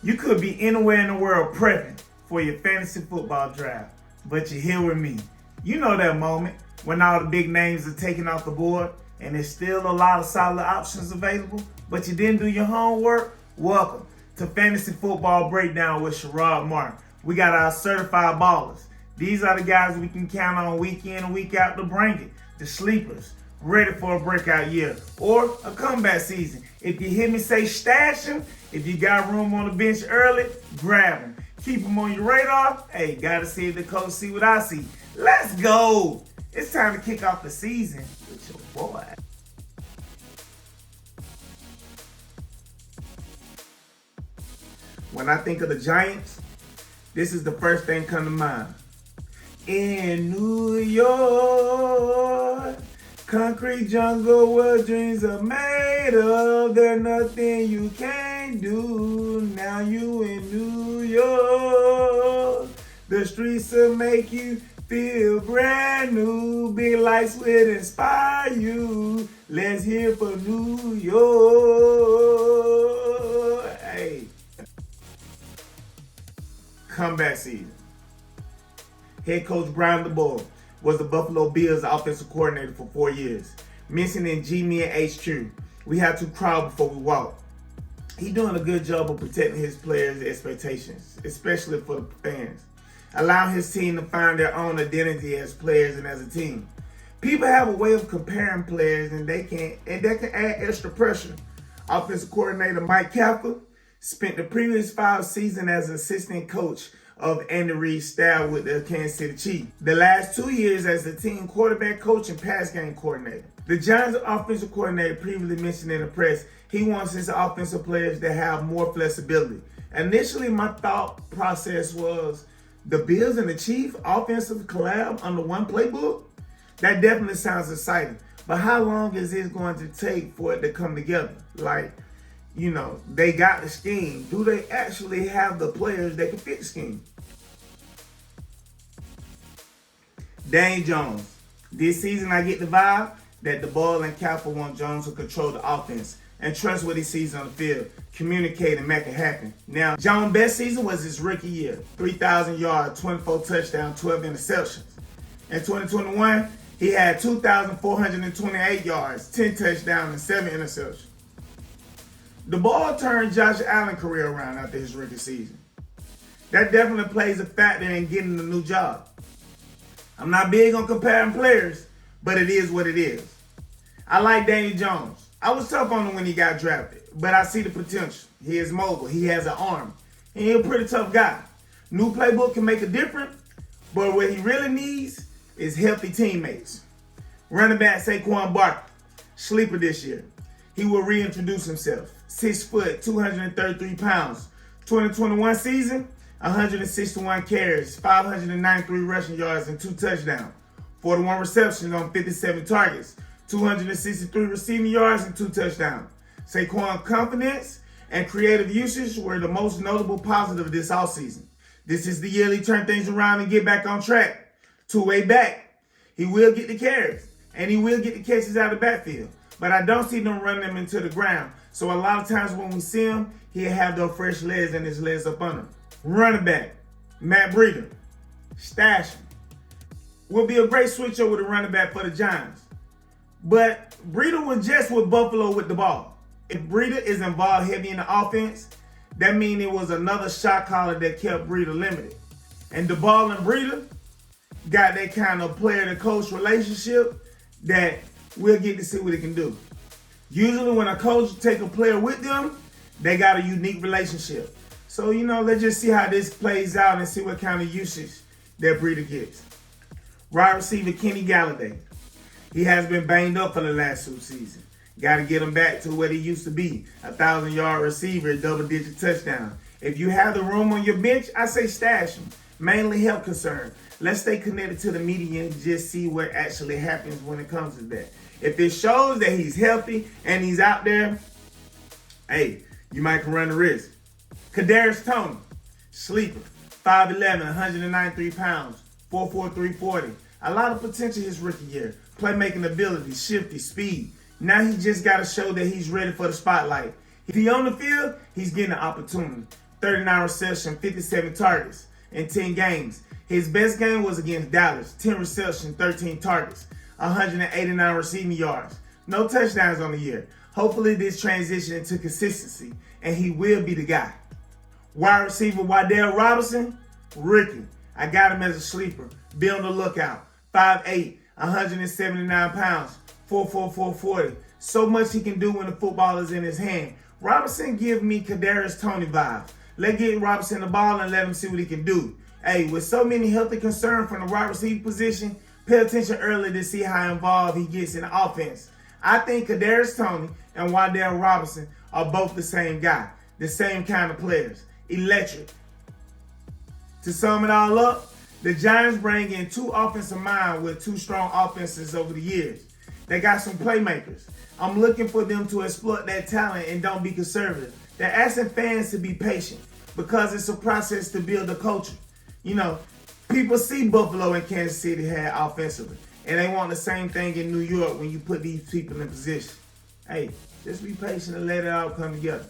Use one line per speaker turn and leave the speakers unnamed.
You could be anywhere in the world prepping for your fantasy football draft, but you're here with me. You know that moment when all the big names are taken off the board and there's still a lot of solid options available, but you didn't do your homework? Welcome to Fantasy Football Breakdown with Sherrod Martin. We got our certified ballers. These are the guys we can count on week in and week out to bring it. The sleepers, ready for a breakout year or a comeback season. If you hear me say stash them, if you got room on the bench early, grab them. Keep them on your radar. Hey, gotta see if the coach see what I see. Let's go. It's time to kick off the season with your boy. When I think of the Giants, this is the first thing come to mind. In New York, concrete jungle where dreams are made of. There's nothing you can't do. Now you in New York. The streets will make you feel brand new. Big lights will inspire you. Let's hear for New York. Hey. Comeback season. Head coach Brian DeBoer was the Buffalo Bills offensive coordinator for 4 years. Missing in G-Men HQ. We have to crawl before we walk. He's doing a good job of protecting his players' expectations, especially for the fans. Allowing his team to find their own identity as players and as a team. People have a way of comparing players and that can add extra pressure. Offensive coordinator Mike Kafka spent the previous 5 seasons as assistant coach of Andy Reid's staff with the Kansas City Chiefs. The last 2 years as the team quarterback coach and pass game coordinator. The Giants offensive coordinator previously mentioned in the press he wants his offensive players to have more flexibility. Initially, my thought process was the Bills and the Chiefs offensive collab under one playbook? That definitely sounds exciting. But how long is it going to take for it to come together? Like, you know, they got the scheme. Do they actually have the players that can fit the scheme? Daniel Jones. This season I get the vibe that the ball and Kappa want Jones to control the offense and trust what he sees on the field, communicate and make it happen. Now, Jones' best season was his rookie year. 3,000 yards, 24 touchdowns, 12 interceptions. In 2021, he had 2,428 yards, 10 touchdowns, and 7 interceptions. The ball turned Josh Allen's career around after his rookie season. That definitely plays a factor in getting a new job. I'm not big on comparing players, but it is what it is. I like Daniel Jones. I was tough on him when he got drafted, but I see the potential. He is mobile. He has an arm. He's a pretty tough guy. New playbook can make a difference, but what he really needs is healthy teammates. Running back Saquon Barkley, sleeper this year. He will reintroduce himself. 6 foot, 233 pounds. 2021 season, 161 carries, 593 rushing yards, and 2 touchdowns. 41 receptions on 57 targets, 263 receiving yards, and 2 touchdowns. Saquon's confidence and creative usage were the most notable positive this offseason. This is the year he turn things around and get back on track. Two-way back. He will get the carries, and he will get the catches out of the backfield. But I don't see them running him into the ground. So a lot of times when we see him, he'll have those fresh legs and his legs up under him. Running back, Matt Breida. Stash him. Will be a great switch over to running back for the Giants. But Breida was just with Buffalo with the ball. If Breida is involved heavy in the offense, that means it was another shot caller that kept Breida limited. And the ball and Breida got that kind of player-to-coach relationship that we'll get to see what he can do. Usually when a coach take a player with them, they got a unique relationship. So, you know, let's just see how this plays out and see what kind of usage that Breida gets. Wide receiver Kenny Galladay. He has been banged up for the last 2 seasons. Got to get him back to what he used to be. 1,000-yard receiver, double-digit touchdown. If you have the room on your bench, I say stash him. Mainly health concern. Let's stay connected to the media and just see what actually happens when it comes to that. If it shows that he's healthy and he's out there, hey, you might run the risk. Kadarius Toney, sleeper, 5'11", 193 pounds, 4'4", 340. A lot of potential his rookie year. Playmaking ability, shifty, speed. Now he just got to show that he's ready for the spotlight. If he's on the field, he's getting an opportunity. 39 receptions, 57 targets in 10 games. His best game was against Dallas, 10 receptions, 13 targets, 189 receiving yards. No touchdowns on the year. Hopefully this transition into consistency, and he will be the guy. Wide receiver Wan'Dale Robinson, rookie. I got him as a sleeper. Be on the lookout. 5'8", 179 pounds, 4'4", 40. So much he can do when the football is in his hand. Robinson give me Kadarius Toney vibes. Let's get Robinson the ball and let him see what he can do. Hey, with so many healthy concerns from the wide receiver position, pay attention early to see how involved he gets in the offense. I think Kadarius Toney and Wan'Dale Robinson are both the same guy, the same kind of players. Electric. To sum it all up, the Giants bring in two offensive minds with two strong offenses over the years. They got some playmakers. I'm looking for them to exploit that talent and don't be conservative. They're asking fans to be patient because it's a process to build a culture. You know, people see Buffalo and Kansas City had offensively, and they want the same thing in New York when you put these people in position. Hey, just be patient and let it all come together.